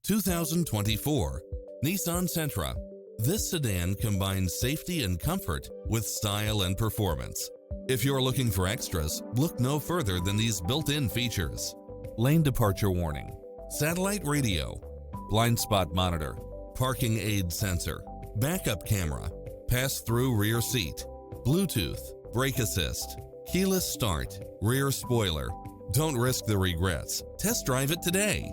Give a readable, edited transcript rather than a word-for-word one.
2024 Nissan Sentra. This sedan combines safety and comfort with style and performance. If you're looking for extras, look no further than these built-in features: lane departure warning, satellite radio, blind spot monitor, parking aid sensor, backup camera, pass-through rear seat, Bluetooth, brake assist, keyless start, rear spoiler. Don't risk the regrets. Test drive it today.